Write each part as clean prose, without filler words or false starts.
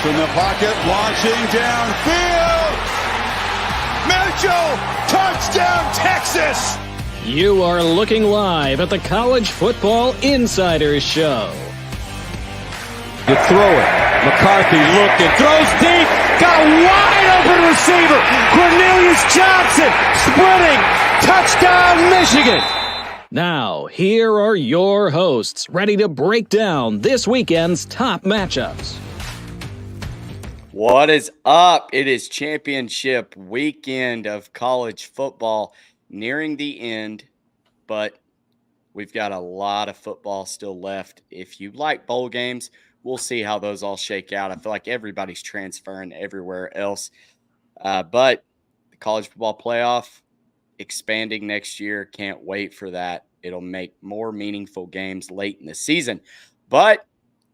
from the pocket, launching downfield. Mitchell, touchdown, Texas. You are looking live at the College Football Insiders Show. You throw it. McCarthy looking, throws deep, got a wide open receiver. Cornelius Johnson sprinting, touchdown Michigan. Now, here are your hosts, ready to break down this weekend's top matchups. What is up? It is championship weekend of college football nearing the end, but we've got a lot of football still left. If you like bowl games, we'll see how those all shake out. I feel like everybody's transferring everywhere else. But the college football playoff expanding next year. Can't wait for that. It'll make more meaningful games late in the season. But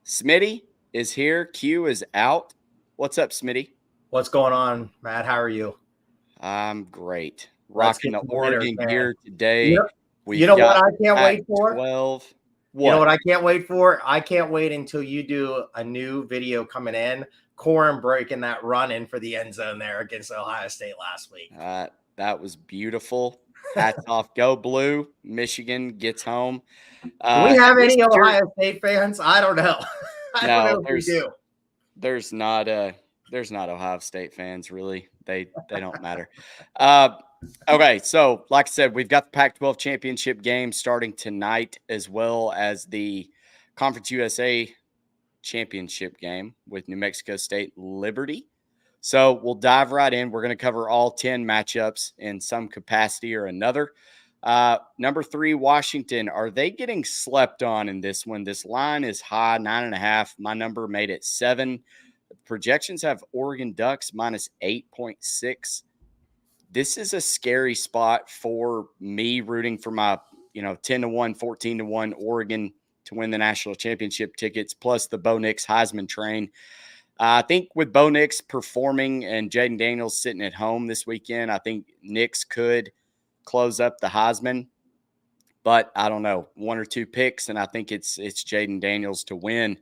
Smitty is here. Q is out. What's up, Smitty? What's going on, Matt? How are you? I'm great. Rocking the Oregon gear today. You know what I can't wait for? 12. What? You know what I can't wait for? I can't wait until you do a new video coming in. Corum breaking that run in for the end zone there against Ohio State last week. That was beautiful. Hats off. Go Blue. Michigan gets home. Do we have any Ohio State fans? I don't know. I don't know if we do. There's not Ohio State fans, really. They don't matter. Okay, so like I said, we've got the Pac-12 championship game starting tonight, as well as the Conference USA championship game with New Mexico State Liberty. So we'll dive right in. We're going to cover all 10 matchups in some capacity or another. Number 3, Washington. Are they getting slept on in this one? This line is high, 9.5. My number made it 7. Projections have Oregon Ducks minus 8.6. This is a scary spot for me rooting for my, 10-1, 14-1 Oregon to win the national championship tickets, plus the Bo Nix Heisman train. I think with Bo Nix performing and Jaden Daniels sitting at home this weekend, I think Nix could close up the Heisman. But I don't know, 1 or 2 picks, and I think it's Jaden Daniels to win.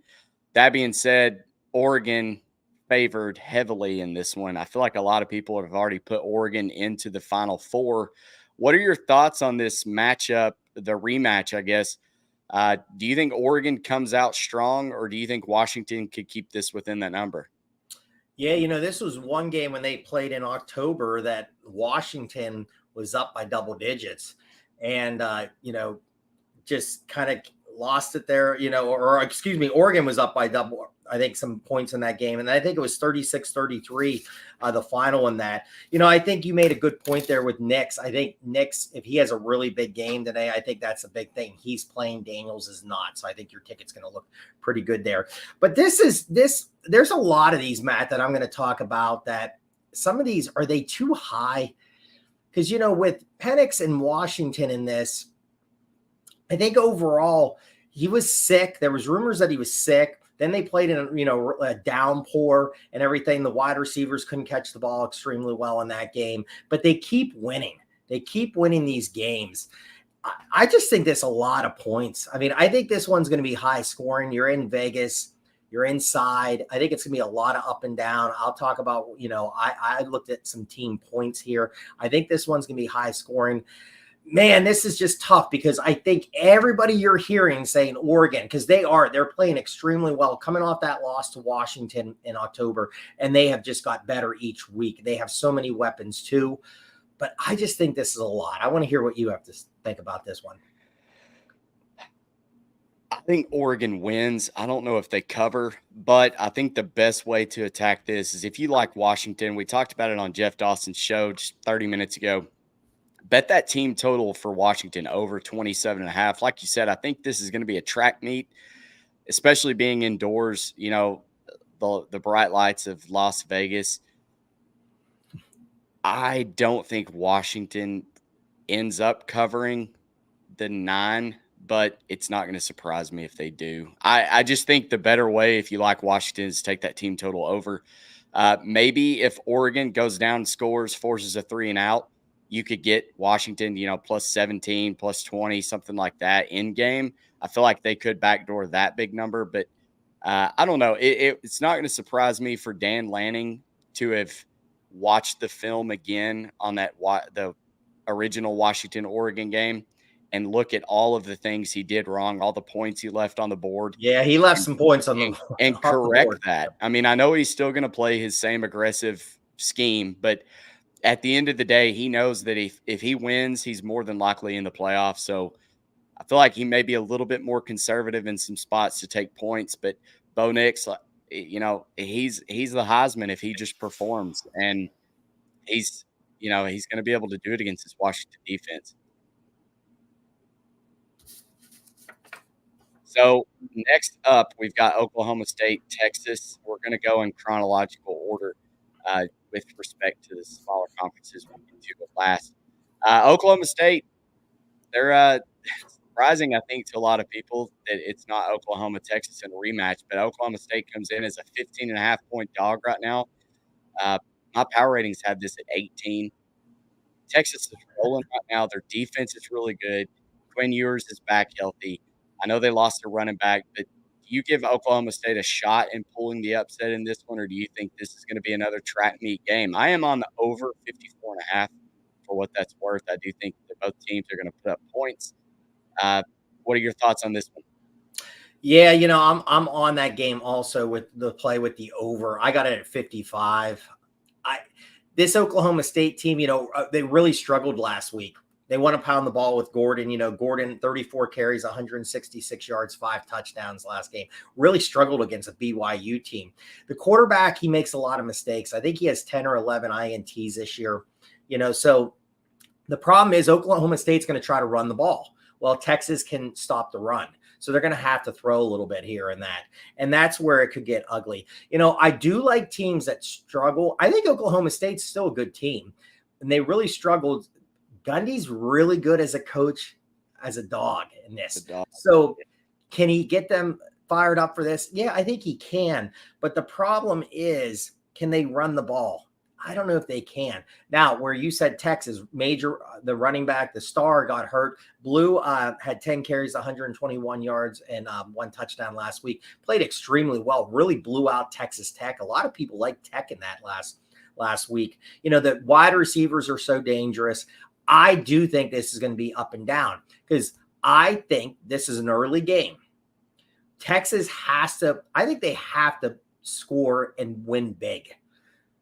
That being said, Oregon favored heavily in this one. I feel like a lot of people have already put Oregon into the Final Four. What are your thoughts on this matchup, the rematch, I guess? Do you think Oregon comes out strong, or do you think Washington could keep this within that number? Yeah, this was one game when they played in October that Washington was up by double digits and, just kind of lost it there, Oregon was up by double, I think, some points in that game. And I think it was 36-33, the final in that. I think you made a good point there with Nix. I think Nix, if he has a really big game today, I think that's a big thing. He's playing, Daniels is not. So I think your ticket's going to look pretty good there. But there's a lot of these, Matt, that I'm going to talk about that some of these, are they too high? Because, with Penix and Washington in this, I think overall he was sick. There was rumors that he was sick. Then they played in a downpour and everything. The wide receivers couldn't catch the ball extremely well in that game, but they keep winning. They keep winning these games. I just think there's a lot of points. I mean, I think this one's going to be high scoring. You're in Vegas. You're inside. I think it's going to be a lot of up and down. I'll talk about, I looked at some team points here. I think this one's going to be high scoring. Man, this is just tough because I think everybody you're hearing saying Oregon, because they're playing extremely well, coming off that loss to Washington in October, and they have just got better each week. They have so many weapons too, but I just think this is a lot. I want to hear what you have to think about this one. I think Oregon wins. I don't know if they cover, but I think the best way to attack this is if you like Washington. We talked about it on Jeff Dawson's show just 30 minutes ago. Bet that team total for Washington over 27.5. Like you said, I think this is going to be a track meet, especially being indoors, the bright lights of Las Vegas. I don't think Washington ends up covering the 9, but it's not going to surprise me if they do. I just think the better way, if you like Washington, is take that team total over. Maybe if Oregon goes down, scores, forces a 3 and out, you could get Washington, plus 17, plus 20, something like that in game. I feel like they could backdoor that big number, but I don't know. It's not going to surprise me for Dan Lanning to have watched the film again on the original Washington-Oregon game and look at all of the things he did wrong, all the points he left on the board. Yeah, he left and, some points on the and on the correct board. that. I mean, I know he's still going to play his same aggressive scheme, but at the end of the day, he knows that if he wins, he's more than likely in the playoffs. So I feel like he may be a little bit more conservative in some spots to take points, but Bo Nix, he's the Heisman if he just performs, and he's going to be able to do it against this Washington defense. So next up, we've got Oklahoma State, Texas. We're going to go in chronological order with respect to the smaller conferences we can do it last. Oklahoma State, they're surprising, I think, to a lot of people that it's not Oklahoma, Texas in a rematch, but Oklahoma State comes in as a 15.5-point dog right now. My power ratings have this at 18. Texas is rolling right now. Their defense is really good. Quinn Ewers is back healthy. I know they lost their running back, but do you give Oklahoma State a shot in pulling the upset in this one, or do you think this is going to be another track meet game? I am on the over 54.5 for what that's worth. I do think that both teams are going to put up points. What are your thoughts on this one? Yeah, I'm on that game also with the play with the over. I got it at 55. This Oklahoma State team, they really struggled last week. They want to pound the ball with Gordon. Gordon, 34 carries, 166 yards, 5 touchdowns last game. Really struggled against a BYU team. The quarterback, he makes a lot of mistakes. I think he has 10 or 11 INTs this year. So the problem is Oklahoma State's going to try to run the ball. Well, Texas can stop the run. So they're going to have to throw a little bit here and that. And that's where it could get ugly. I do like teams that struggle. I think Oklahoma State's still a good team. And they really struggled. Gundy's really good as a coach, as a dog in this. So can he get them fired up for this? Yeah, I think he can. But the problem is, can they run the ball? I don't know if they can. Now, where you said Texas, the running back, the star got hurt. Blue had 10 carries, 121 yards, and 1 touchdown last week. Played extremely well. Really blew out Texas Tech. A lot of people like Tech in that last week. The wide receivers are so dangerous. I do think this is going to be up and down because I think this is an early game. Texas I think they have to score and win big.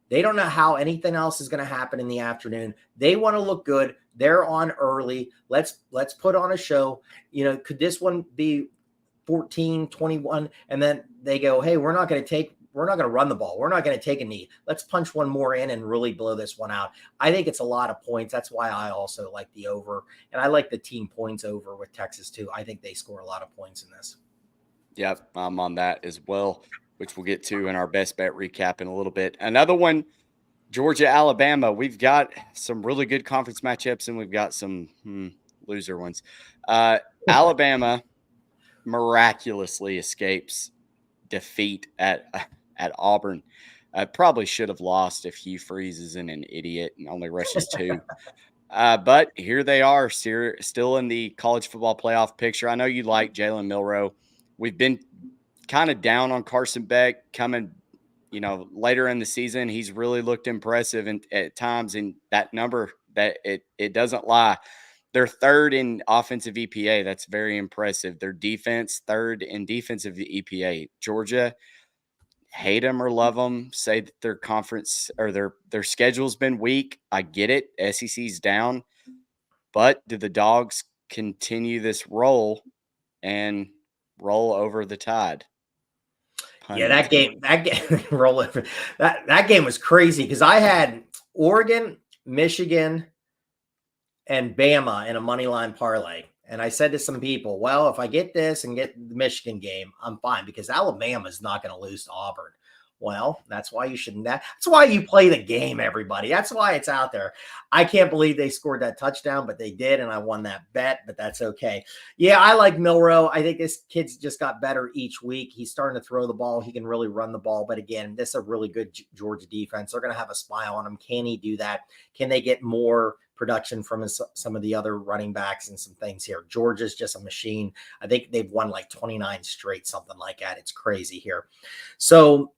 They don't know how anything else is going to happen in the afternoon. They want to look good. They're on early. Let's put on a show. Could this one be 14-21? And then they go, hey, we're not going to run the ball. We're not going to take a knee. Let's punch one more in and really blow this one out. I think it's a lot of points. That's why I also like the over. And I like the team points over with Texas too. I think they score a lot of points in this. Yep, I'm on that as well, which we'll get to in our best bet recap in a little bit. Another one, Georgia, Alabama. We've got some really good conference matchups, and we've got some loser ones. Alabama miraculously escapes defeat at Auburn. Probably should have lost if Hugh Freeze isn't an idiot and only rushes 2. But here they are, still in the college football playoff picture. I know you like Jalen Milroe. We've been kind of down on Carson Beck coming, later in the season. He's really looked impressive at times, and that number, that it doesn't lie. They're third in offensive EPA. That's very impressive. Their defense, third in defensive EPA. Georgia, hate them or love them, say that their conference or their schedule's been weak. I get it. SEC's down. But do the Dogs continue this roll and roll over the Tide? Yeah, that game roll over. That game was crazy because I had Oregon, Michigan, and Bama in a money line parlay. And I said to some people, well, if I get this and get the Michigan game, I'm fine because Alabama is not going to lose to Auburn. Well, that's why you shouldn't. That's why you play the game, everybody. That's why it's out there. I can't believe they scored that touchdown, but they did, and I won that bet, but that's okay. Yeah, I like Milroe. I think this kid's just got better each week. He's starting to throw the ball. He can really run the ball. But again, this is a really good Georgia defense. They're going to have a smile on him. Can he do that? Can they get more production from some of the other running backs and some things here. Georgia's just a machine. I think they've won like 29 straight, something like that. It's crazy here. So,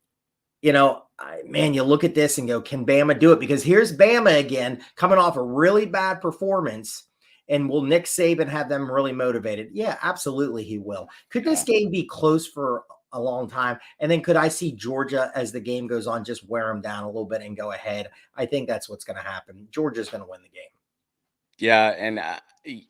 you look at this and go, can Bama do it? Because here's Bama again, coming off a really bad performance. And will Nick Saban have them really motivated? Yeah, absolutely he will. Could this game be close for a long time? And then could I see Georgia, as the game goes on, just wear them down a little bit and go ahead? I think that's what's going to happen. Georgia's going to win the game. Yeah, and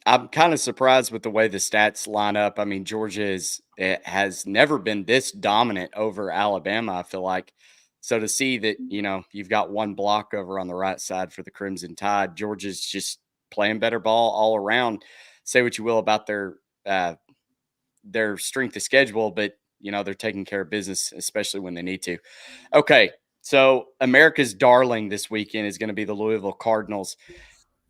I'm kind of surprised with the way the stats line up. I mean, Georgia has never been this dominant over Alabama, I feel like. So to see that, you've got one block over on the right side for the Crimson Tide, Georgia's just playing better ball all around. Say what you will about their strength of schedule, but they're taking care of business, especially when they need to. Okay, so America's darling this weekend is going to be the Louisville Cardinals.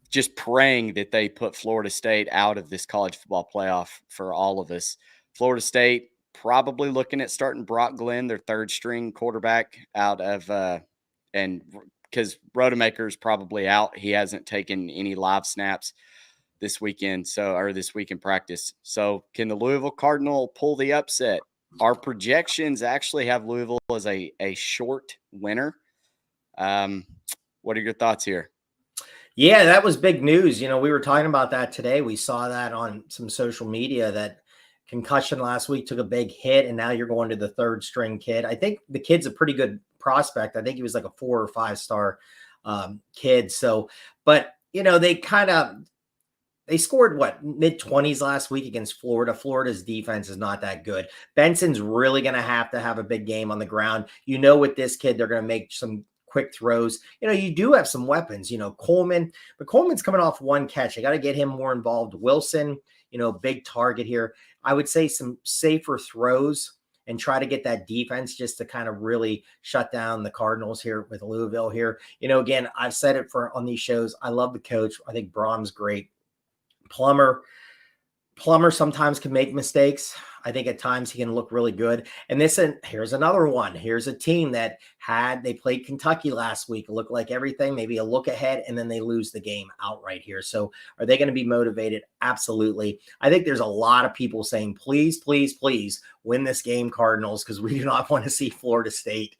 Just praying that they put Florida State out of this college football playoff for all of us. Florida State probably looking at starting Brock Glenn, their third string quarterback, out of and because Rodemaker's probably out. He hasn't taken any live snaps this weekend, or this week in practice. So can the Louisville Cardinal pull the upset? Our projections actually have Louisville as a short winner. What are your thoughts here? Yeah, that was big news. We were talking about that today. We saw that on some social media that concussion last week took a big hit, and now you're going to the third string kid. I think the kid's a pretty good prospect. I think he was like a 4 or 5 star kid. So, but they scored mid-20s last week against Florida. Florida's defense is not that good. Benson's really going to have a big game on the ground. With this kid, they're going to make some quick throws. You do have some weapons, Coleman, but Coleman's coming off one catch. I got to get him more involved. Wilson, big target here. I would say some safer throws and try to get that defense just to kind of really shut down the Cardinals here with Louisville here. Again, I've said it on these shows. I love the coach. I think Brahm's great. Plummer sometimes can make mistakes. I think at times he can look really good. And here's another one. Here's a team that they played Kentucky last week. It looked like everything, maybe a look ahead, and then they lose the game outright here. So are they going to be motivated? Absolutely. I think there's a lot of people saying, please, please, please win this game, Cardinals, because we do not want to see Florida State.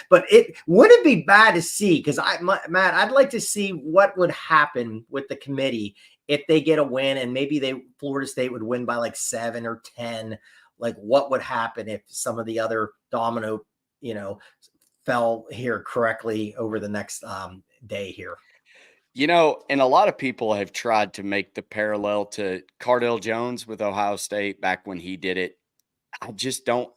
But it wouldn't be bad to see, because Matt, I'd like to see what would happen with the committee if they get a win, and maybe Florida State would win by like 7 or 10. Like, what would happen if some of the other domino, fell here correctly over the next day here? And a lot of people have tried to make the parallel to Cardale Jones with Ohio State back when he did it. I just don't.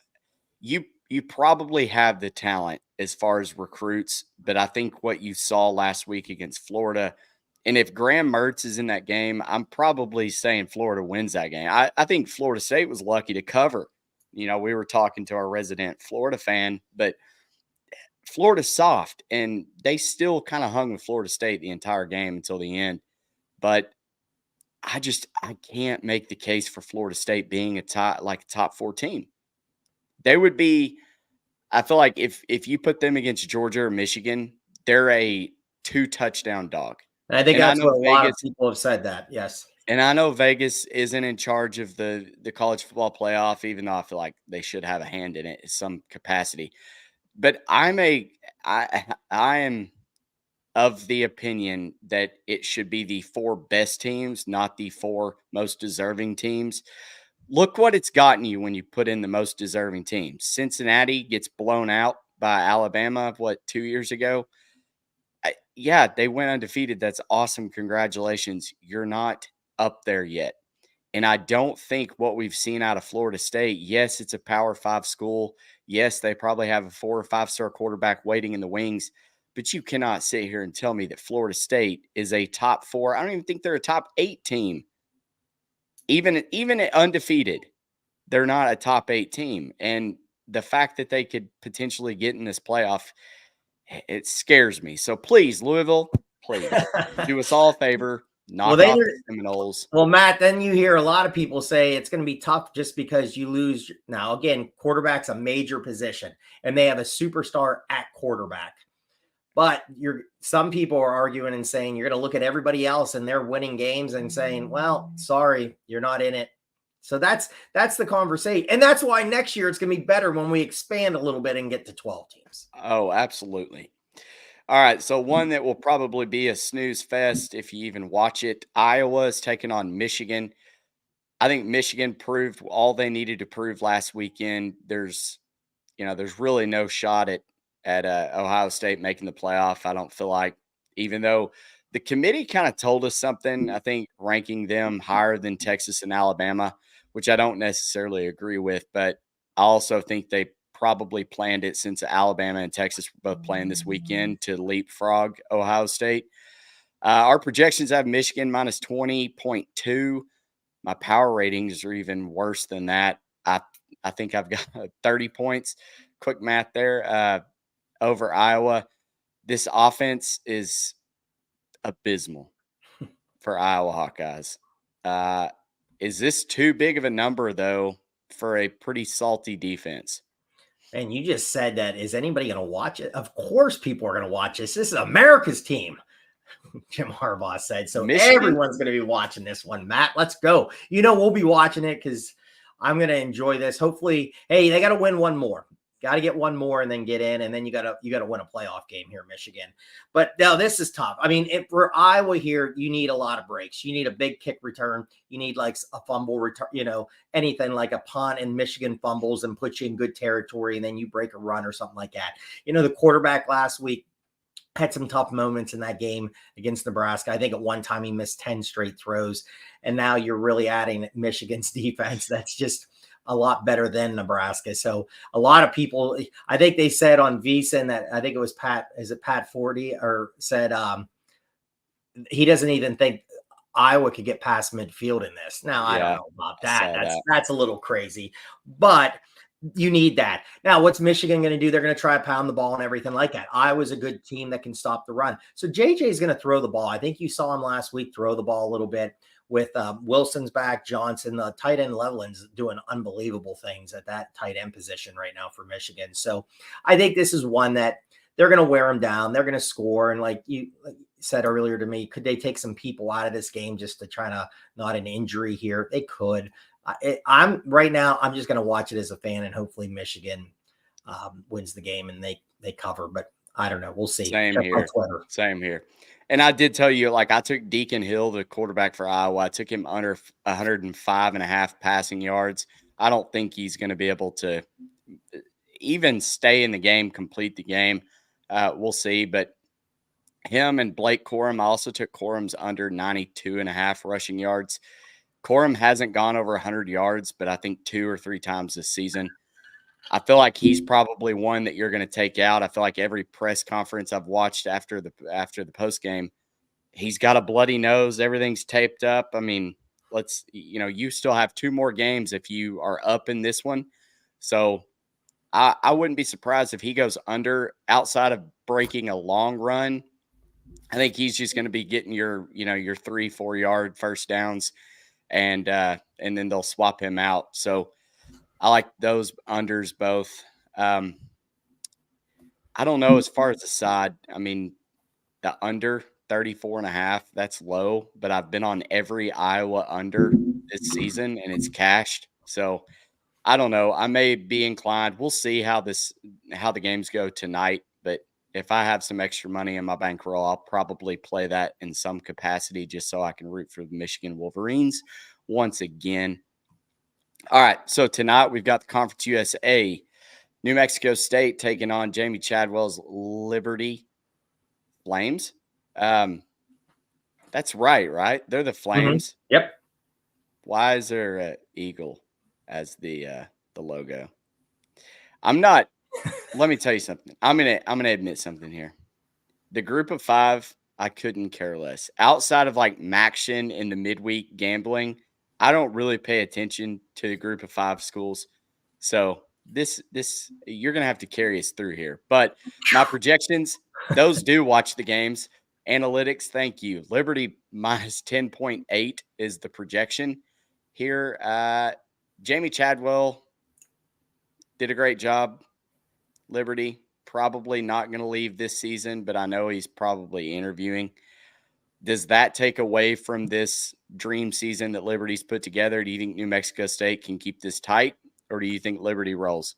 You probably have the talent as far as recruits, but I think what you saw last week against Florida. And if Graham Mertz is in that game, I'm probably saying Florida wins that game. I think Florida State was lucky to cover. We were talking to our resident Florida fan, but Florida's soft, and they still kind of hung with Florida State the entire game until the end. But I can't make the case for Florida State being a top 4 team. They would be, I feel like if you put them against Georgia or Michigan, they're a 2-touchdown dog. And I think that's what a lot of people have said that, yes. And I know Vegas isn't in charge of the college football playoff, even though I feel like they should have a hand in it in some capacity. But I am of the opinion that it should be the 4 best teams, not the 4 most deserving teams. Look what it's gotten you when you put in the most deserving teams. Cincinnati gets blown out by Alabama, 2 years ago? Yeah, they went undefeated. That's awesome. Congratulations. You're not up there yet. And I don't think what we've seen out of Florida State, yes, it's a Power 5 school. Yes, they probably have a 4 or 5 star quarterback waiting in the wings. But you cannot sit here and tell me that Florida State is a top 4. I don't even think they're a top 8 team. Even undefeated, they're not a top 8 team. And the fact that they could potentially get in this playoff, it scares me. So please, Louisville, please do us all a favor. Knock off the Seminoles. Well, Matt, then you hear a lot of people say it's going to be tough just because you lose. Now, again, quarterback's a major position, and they have a superstar at quarterback. But some people are arguing and saying you're going to look at everybody else and they're winning games and saying, well, sorry, you're not in it. So that's the conversation. And that's why next year it's going to be better when we expand a little bit and get to 12 teams. Oh, absolutely. All right, so one that will probably be a snooze fest if you even watch it. Iowa is taking on Michigan. I think Michigan proved all they needed to prove last weekend. There's really no shot at Ohio State making the playoff. I don't feel like, even though the committee kind of told us something, I think ranking them higher than Texas and Alabama, which I don't necessarily agree with, but I also think they probably planned it since Alabama and Texas were both playing this weekend to leapfrog Ohio State. Our projections have Michigan minus 20.2. My power ratings are even worse than that. I think I've got 30 points. Quick math there over Iowa. This offense is abysmal for Iowa Hawkeyes. Is this too big of a number, though, for a pretty salty defense? And you just said that. Is anybody going to watch it? Of course, people are going to watch this. This is America's team, Jim Harbaugh said. So everyone's going to be watching this one. Matt, let's go. We'll be watching it because I'm going to enjoy this. Hopefully, hey, they got to win one more. Got to get one more and then get in, and then you got to win a playoff game here in Michigan. But now this is tough. I mean, for Iowa here, you need a lot of breaks. You need a big kick return. You need like a fumble return. Anything like a punt, and Michigan fumbles and puts you in good territory, and then you break a run or something like that. The quarterback last week had some tough moments in that game against Nebraska. I think at one time he missed 10 straight throws, and now you're really adding Michigan's defense. That's just a lot better than Nebraska. So a lot of people, I think they said on VSiN that, I think it was Pat 40 or said he doesn't even think Iowa could get past midfield in this. Now, I don't know about that. That's a little crazy, but you need that. Now, what's Michigan going to do? They're going to try to pound the ball and everything like that. Iowa's a good team that can stop the run. So JJ is going to throw the ball. I think you saw him last week throw the ball a little bit with Wilson's back, Johnson, the tight end Leveland's doing unbelievable things at that tight end position right now for Michigan. So I think this is one that they're going to wear them down. They're going to score. And like you said earlier to me, could they take some people out of this game just to try to not an injury here? They could. I'm just going to watch it as a fan, and hopefully Michigan wins the game and they cover, but I don't know. We'll see. Same here. And I did tell you, I took Deacon Hill, the quarterback for Iowa. I took him under 105.5 passing yards. I don't think he's going to be able to even stay in the game, complete the game. We'll see. But him and Blake Corum, I also took Corum's under 92.5 rushing yards. Corum hasn't gone over 100 yards, but I think 2 or 3 times this season. I feel like he's probably one that you're going to take out. I feel like every press conference I've watched after the post game, he's got a bloody nose. Everything's taped up. I mean, you still have 2 more games if you are up in this one. So I wouldn't be surprised if he goes under outside of breaking a long run. I think he's just going to be getting your 3-4 yard first downs, and then they'll swap him out. So I like those unders both. I don't know as far as the side. I mean, the under 34.5, that's low, but I've been on every Iowa under this season and it's cashed. So I don't know. I may be inclined. We'll see how the games go tonight. But if I have some extra money in my bankroll, I'll probably play that in some capacity just so I can root for the Michigan Wolverines once again. All right, so tonight we've got the Conference USA. New Mexico State taking on Jamie Chadwell's Liberty Flames. That's right? They're the Flames. Mm-hmm. Yep. Why is there an eagle as the logo? I'm not. Let me tell you something. I'm gonna admit something here. The Group of 5, I couldn't care less. Outside of Maction in the midweek gambling, I don't really pay attention to the Group of 5 schools. So this you're going to have to carry us through here. But my projections, those do watch the games. Analytics, thank you. Liberty minus 10.8 is the projection here. Jamie Chadwell did a great job. Liberty, probably not going to leave this season, but I know he's probably interviewing. Does that take away from this dream season that Liberty's put together? Do you think New Mexico State can keep this tight, or do you think Liberty rolls?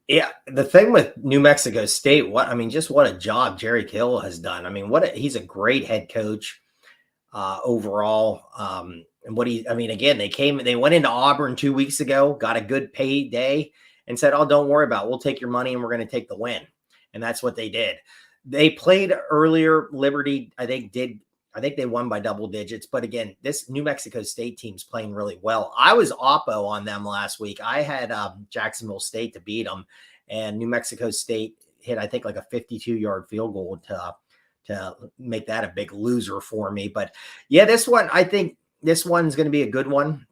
Yeah, the thing with New Mexico State, just what a job Jerry Kill has done. He's a great head coach overall. And again, they went into Auburn 2 weeks ago, got a good payday, and said, "Oh, don't worry about it. We'll take your money and we're going to take the win." And that's what they did. They played earlier. Liberty, I think they won by double digits. But again, this New Mexico State team's playing really well. I was oppo on them last week. I had Jacksonville State to beat them, and New Mexico State hit, I think, like a 52-yard field goal to make that a big loser for me. But yeah, I think this one's going to be a good one.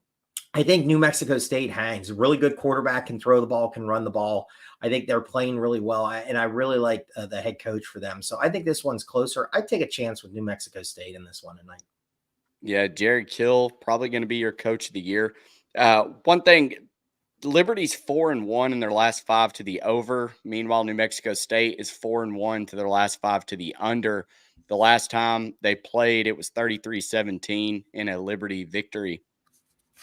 I think New Mexico State hangs. A really good quarterback, can throw the ball, can run the ball. I think they're playing really well, and I really like the head coach for them. So I think this one's closer. I'd take a chance with New Mexico State in this one tonight. Yeah, Jared Kill, probably going to be your coach of the year. One thing, Liberty's 4-1 in their last 5 to the over. Meanwhile, New Mexico State is 4-1 to their last 5 to the under. The last time they played, it was 33-17 in a Liberty victory,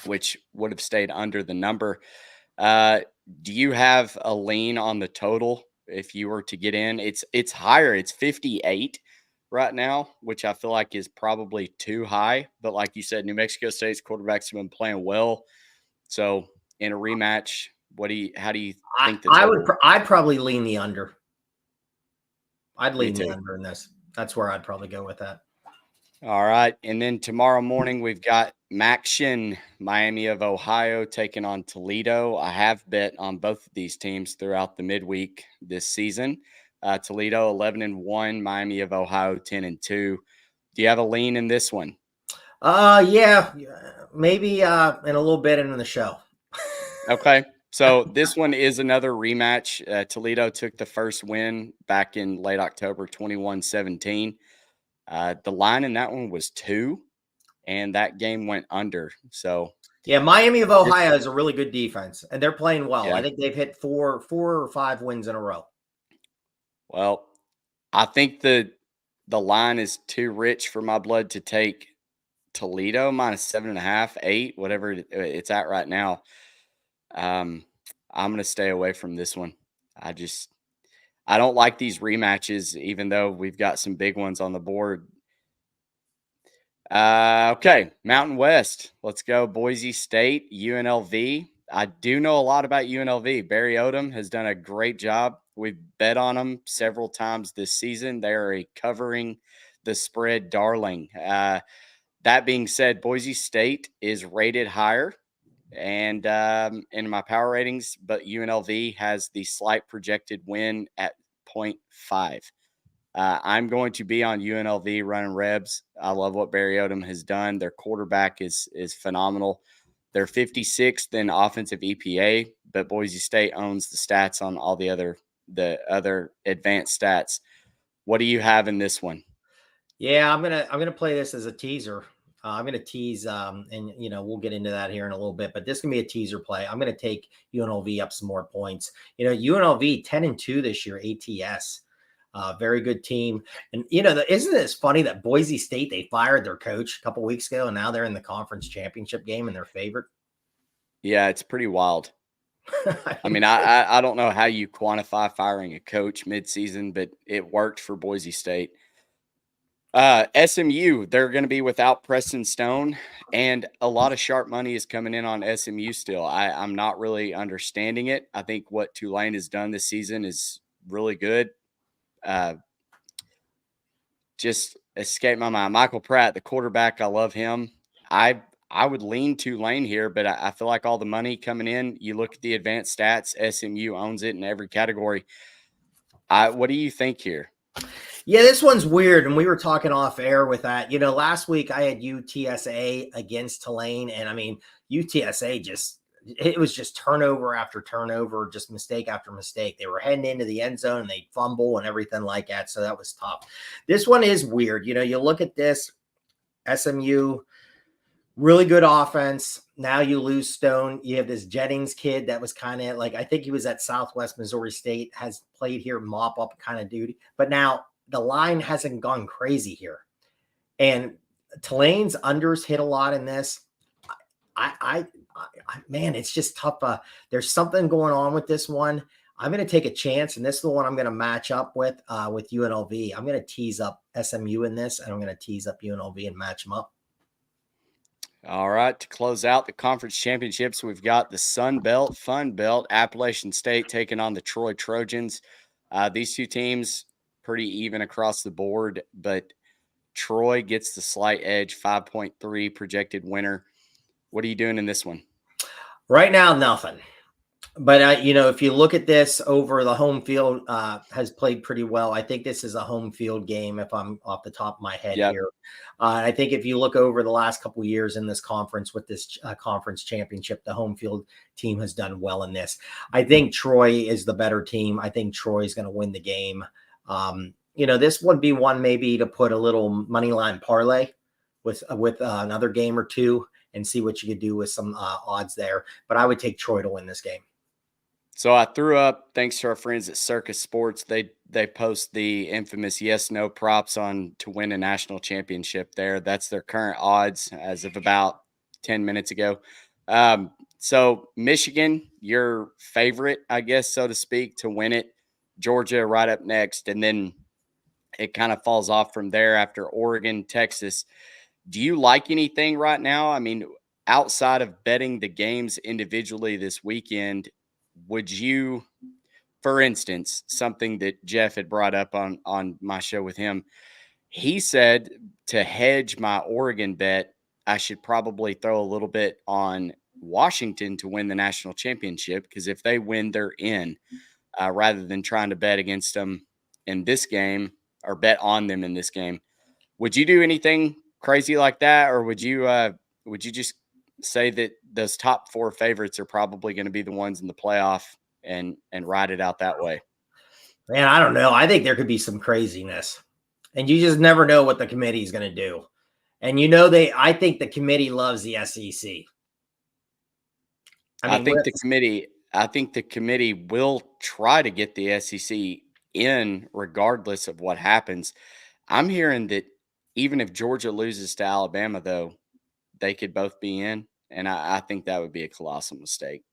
which would have stayed under the number. Do you have a lean on the total if you were to get in? It's higher. It's 58 right now, which I feel like is probably too high. But like you said, New Mexico State's quarterbacks have been playing well. So in a rematch, how do you think I'd probably lean the under. I'd lean the under in this. That's where I'd probably go with that. All right. And then tomorrow morning, we've got Maction, Miami of Ohio, taking on Toledo. I have bet on both of these teams throughout the midweek this season. Toledo 11-1, Miami of Ohio 10-2. Do you have a lean in this one? Yeah, maybe in a little bit in the show. Okay. So this one is another rematch. Toledo took the first win back in late October, 21-17. The line in that one was 2, and that game went under. So yeah, Miami of Ohio is a really good defense, and they're playing well. Yeah. I think they've hit 4 or 5 wins in a row. Well, I think the line is too rich for my blood to take Toledo minus 7.5, 8, whatever it's at right now. I'm going to stay away from this one. I don't like these rematches, even though we've got some big ones on the board. Okay, Mountain West. Let's go Boise State, UNLV. I do know a lot about UNLV. Barry Odom has done a great job. We've bet on them several times this season. They are a covering the spread darling. That being said, Boise State is rated higher and in my power ratings, but UNLV has the slight projected win at 0.5. I'm going to be on UNLV running Rebs. I love what Barry Odom has done. Their quarterback is phenomenal. They're 56th in offensive EPA, but Boise State owns the stats on all the other advanced stats. What do you have in this one? Yeah, I'm gonna play this as a teaser. I'm going to tease, and we'll get into that here in a little bit, but this can be a teaser play. I'm going to take UNLV up some more points. UNLV 10-2 this year, ATS, very good team. And isn't it funny that Boise State, they fired their coach a couple weeks ago, and now they're in the conference championship game and they're favored. Yeah, it's pretty wild. I mean, I don't know how you quantify firing a coach midseason, but it worked for Boise State. SMU, they're going to be without Preston Stone, and a lot of sharp money is coming in on SMU still. I'm not really understanding it. I think what Tulane has done this season is really good. Just escaped my mind. Michael Pratt, the quarterback, I love him. I would lean Tulane here, but I feel like all the money coming in, you look at the advanced stats, SMU owns it in every category. What do you think here? Yeah, this one's weird, and we were talking off air with that. Last week I had UTSA against Tulane, and I mean, UTSA it was just turnover after turnover, just mistake after mistake. They were heading into the end zone, and they'd fumble and everything like that, so that was tough. This one is weird. You look at this, SMU Really good offense. Now you lose Stone. You have this Jennings kid that was kind of like, I think he was at Southwest Missouri State, has played here, mop up kind of duty. But now the line hasn't gone crazy here. And Tulane's unders hit a lot in this. Man, it's just tough. There's something going on with this one. I'm going to take a chance, and this is the one I'm going to match up with UNLV. I'm going to tease up SMU in this, and I'm going to tease up UNLV and match them up. All right, to close out the conference championships, we've got the Sun Belt, Fun Belt, Appalachian State taking on the Troy Trojans. These two teams pretty even across the board, but Troy gets the slight edge, 5.3 projected winner. What are you doing in this one? Right now, nothing. But, if you look at this over the home field, has played pretty well. I think this is a home field game if I'm off the top of my head here. I think if you look over the last couple of years in this conference with this conference championship, the home field team has done well in this. I think Troy is the better team. I think Troy is going to win the game. This would be one maybe to put a little money line parlay with another game or two and see what you could do with some odds there. But I would take Troy to win this game. So I threw up, thanks to our friends at Circus Sports, they post the infamous yes/no props on to win a national championship there. That's their current odds as of about 10 minutes ago. So Michigan, your favorite, I guess, so to speak, to win it. Georgia right up next, and then it kind of falls off from there after Oregon, Texas. Do you like anything right now? I mean, outside of betting the games individually this weekend, would you, for instance, something that Jeff had brought up on my show with him, he said to hedge my Oregon bet, I should probably throw a little bit on Washington to win the national championship, because if they win, they're in, rather than trying to bet against them in this game or bet on them in this game. Would you do anything crazy like that, or would you just say that those top four favorites are probably going to be the ones in the playoff and ride it out that way? Man, I don't know. I think there could be some craziness, and you just never know what the committee is going to do. And I think the committee loves the SEC. I think the committee will try to get the SEC in regardless of what happens. I'm hearing that even if Georgia loses to Alabama, though, they could both be in, and I think that would be a colossal mistake.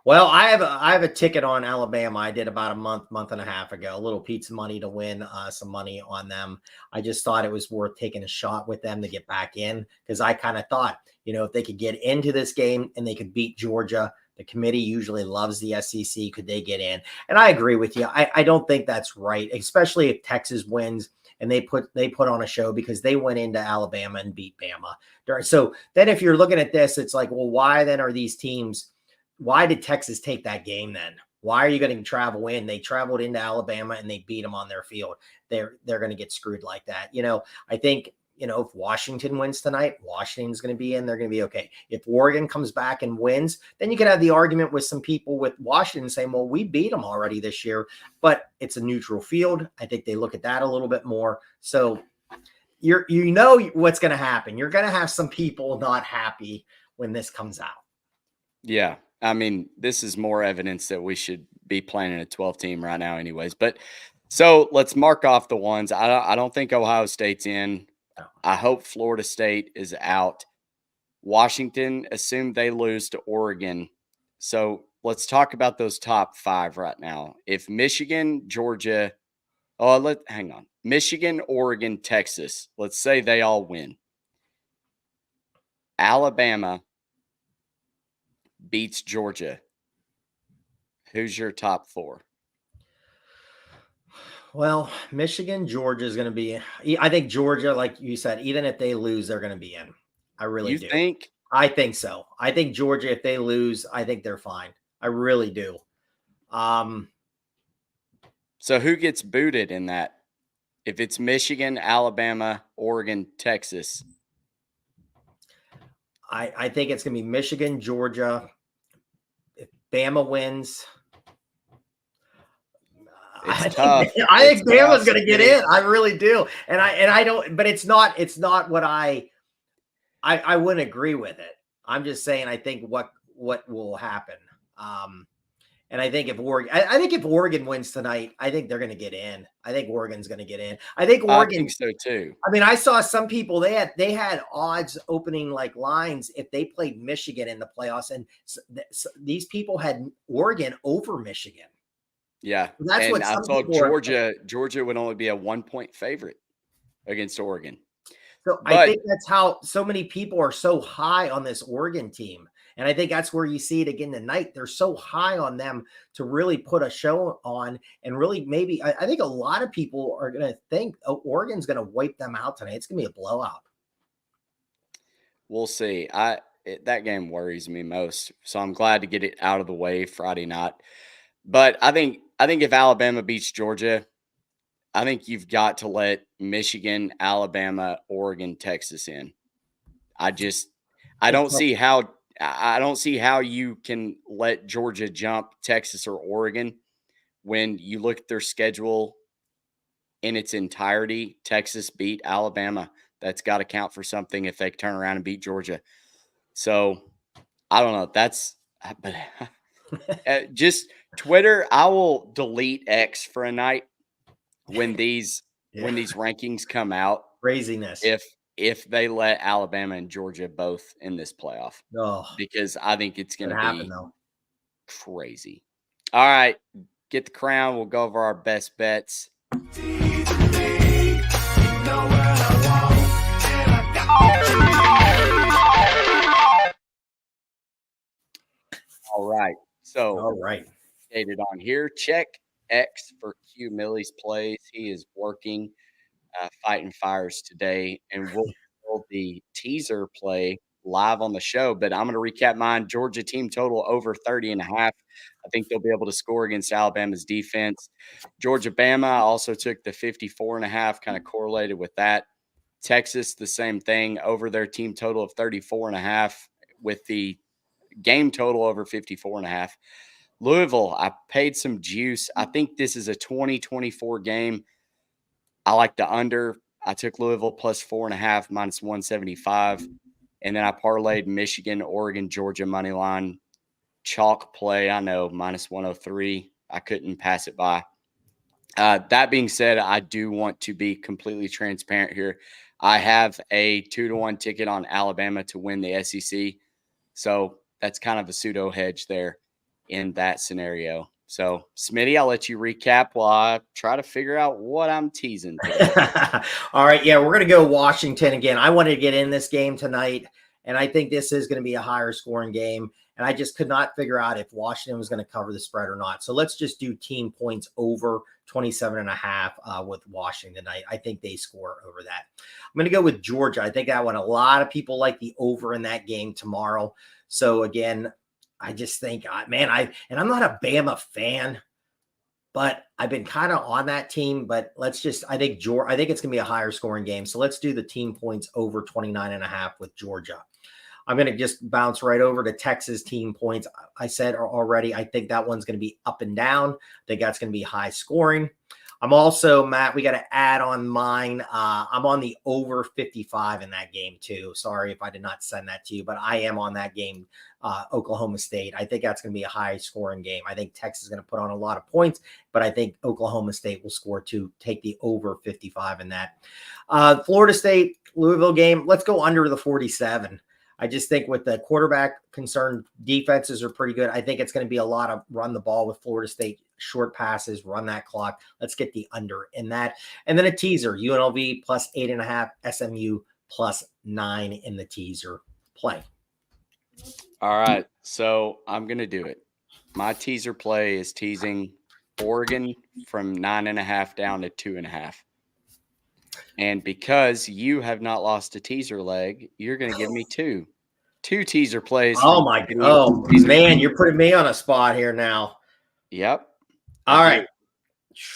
Well, I have a ticket on Alabama. I did about a month and a half ago, a little pizza money to win some money on them. I just thought it was worth taking a shot with them to get back in, because I kind of thought, if they could get into this game and they could beat Georgia, the committee usually loves the SEC. Could they get in? And I agree with you. I don't think that's right, especially if Texas wins and they put on a show, because they went into Alabama and beat Bama. So then if you're looking at this, it's like, well, why then are these teams? Why did Texas take that game then? Why are you going to travel in? They traveled into Alabama and they beat them on their field. They're going to get screwed like that. I think, if Washington wins tonight, Washington's going to be in. They're going to be okay. If Oregon comes back and wins, then you could have the argument with some people with Washington saying, well, we beat them already this year, but it's a neutral field. I think they look at that a little bit more. So what's going to happen. You're going to have some people not happy when this comes out. Yeah. I mean, this is more evidence that we should be planning a 12 team right now anyways. But so let's mark off the ones. I don't think Ohio State's in. I hope Florida State is out. Washington, assume they lose to Oregon. So let's talk about those top five right now. If Michigan, Georgia, Michigan, Oregon, Texas, let's say they all win. Alabama beats Georgia. Who's your top four? Well, Michigan, Georgia is going to be, I think Georgia, like you said, even if they lose, they're going to be in. I really do. You think? I think so. I think Georgia, if they lose, I think they're fine. I really do. So who gets booted in that? If it's Michigan, Alabama, Oregon, Texas. I think it's going to be Michigan, Georgia. If Bama wins, I think Bama's going to get in. I really do. And I don't, but it's not what I I wouldn't agree with it. I'm just saying I think what will happen. And I think if Oregon wins tonight, I think they're going to get in. I think Oregon's going to get in. I think Oregon. I think so too. I mean, I saw some people they had odds opening like lines if they played Michigan in the playoffs, and these people had Oregon over Michigan. Yeah, That's and what I some saw people Georgia would only be a 1-point favorite against Oregon. So But I think that's how so many people are so high on this Oregon team. And I think that's where you see it again tonight. They're so high on them to really put a show on and really maybe I think a lot of people are going to think Oregon's going to wipe them out tonight. It's going to be a blowout. we'll see. That game worries me most, so I'm glad to get it out of the way Friday night. But I think if Alabama beats Georgia, I think you've got to let Michigan, Alabama, Oregon, Texas in. I don't see how you can let Georgia jump Texas or Oregon when you look at their schedule in its entirety. Texas beat Alabama. That's got to count for something if they turn around and beat Georgia. So I don't know. But just Twitter. I will delete X for a night when these rankings come out. Craziness. If they let Alabama and Georgia both in this playoff, because I think it's going to be crazy. All right, get the crown. We'll go over our best bets. All right. So, stated on here, check X for Q Millie's plays. He is working, fighting fires today, and we'll build the teaser play live on the show. But I'm going to recap mine. Georgia team total over 30.5. I think they'll be able to score against Alabama's defense. Georgia Bama also took the 54.5, kind of correlated with that. Texas, the same thing, over their team total of 34.5 with the game total over 54.5. Louisville, I paid some juice. I think this is a 2024 game. I like the under. I took Louisville plus 4.5 minus 175. And then I parlayed Michigan, Oregon, Georgia money line. Chalk play, I know, minus 103. I couldn't pass it by. That being said, I do want to be completely transparent here. I have a 2-1 ticket on Alabama to win the SEC. So that's kind of a pseudo hedge there in that scenario. So, Smitty, I'll let you recap while I try to figure out what I'm teasing today. All right. Yeah, we're going to go Washington again. I wanted to get in this game tonight, and I think this is going to be a higher scoring game. And I just could not figure out if Washington was going to cover the spread or not. So let's just do team points over 27.5 with Washington tonight. I think they score over that. I'm going to go with Georgia. I think that one, a lot of people like the over in that game tomorrow. So again, I just think, man, I'm not a Bama fan, but I've been kind of on that team. But I think it's going to be a higher scoring game. So let's do the team points over 29.5 with Georgia. I'm going to just bounce right over to Texas team points. I said already, I think that one's going to be up and down. I think that's going to be high scoring. I'm also, Matt, we got to add on mine. I'm on the over 55 in that game too. Sorry if I did not send that to you, but I am on that game, Oklahoma State. I think that's going to be a high scoring game. I think Texas is going to put on a lot of points, but I think Oklahoma State will score to take the over 55 in that. Florida State, Louisville game, let's go under the 47. I just think with the quarterback concerned, defenses are pretty good. I think it's going to be a lot of run the ball with Florida State, short passes, run that clock. Let's get the under in that. And then a teaser, UNLV plus 8.5, SMU plus 9 in the teaser play. All right. So I'm going to do it. My teaser play is teasing Oregon from 9.5 down to 2.5. And because you have not lost a teaser leg, you're going to give me two teaser plays. Oh my God. Oh man, you're putting me on a spot here now. Yep. All right.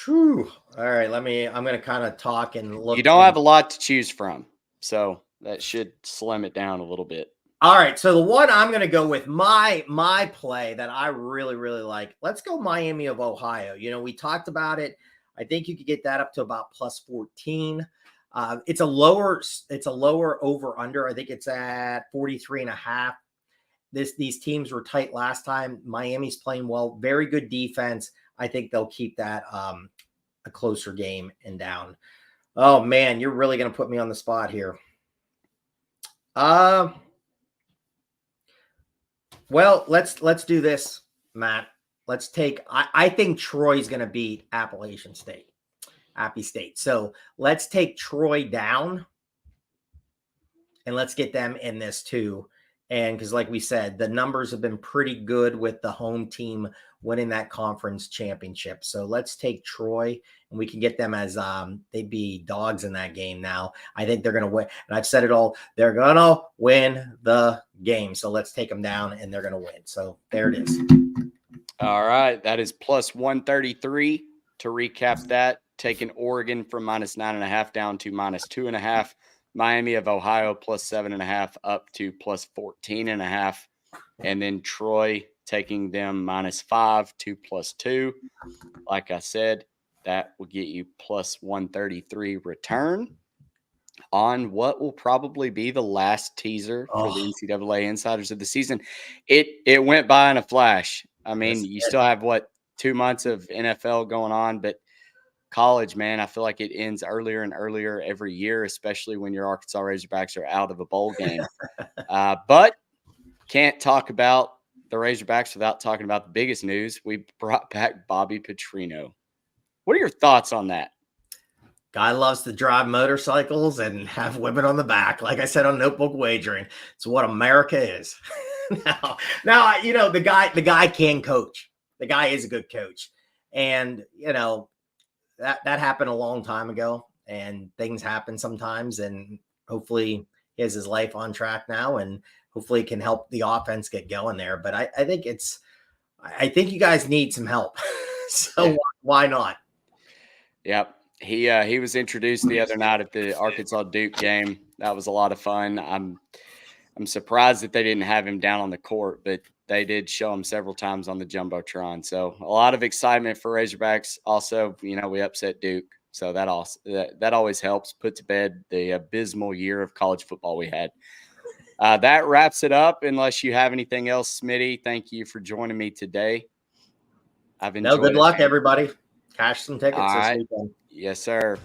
Whew. All right. I'm going to kind of talk and look. You don't have a lot to choose from, so that should slim it down a little bit. All right. So the one I'm going to go with my play that I really, really like. Let's go Miami of Ohio. We talked about it. I think you could get that up to about plus 14. It's a lower over under. I think it's at 43.5. These teams were tight last time. Miami's playing well, very good defense. I think they'll keep that a closer game and down. Oh man, you're really going to put me on the spot here. Well, let's do this, Matt. Let's take. I think Troy's going to beat Appalachian State, Appy State. So let's take Troy down, and let's get them in this too. And because, like we said, the numbers have been pretty good with the home team winning that conference championship. So let's take Troy, and we can get them as they'd be dogs in that game now. I think they're going to win. And I've said it all. They're going to win the game. So let's take them down, and they're going to win. So there it is. All right. That is plus 133. To recap that, taking Oregon from minus 9.5 down to minus 2.5. Miami of Ohio plus 7.5 up to plus 14.5. And then Troy taking them minus 5 to plus 2. Like I said, that will get you plus 133 return on what will probably be the last teaser for the NCAA Insiders of the season. It went by in a flash. I mean, you still have 2 months of NFL going on, but college, man, I feel like it ends earlier and earlier every year, especially when your Arkansas Razorbacks are out of a bowl game. But can't talk about the Razorbacks without talking about the biggest news. We brought back Bobby Petrino. What are your thoughts on that? Guy loves to drive motorcycles and have women on the back. Like I said on Notebook Wagering, it's what America is. now, you know, the guy can coach. The guy is a good coach. And, you know, that happened a long time ago, and things happen sometimes, and hopefully he has his life on track now, and hopefully it can help the offense get going there. But I think you guys need some help. So why not? Yep. He was introduced the other night at the Arkansas Duke game. That was a lot of fun. I'm surprised that they didn't have him down on the court, but they did show him several times on the Jumbotron. So a lot of excitement for Razorbacks. Also, you know, we upset Duke. So that always helps put to bed the abysmal year of college football we had. That wraps it up. Unless you have anything else, Smitty, thank you for joining me today. I've enjoyed it. Good luck, everybody. Cash some tickets this weekend. Yes, sir.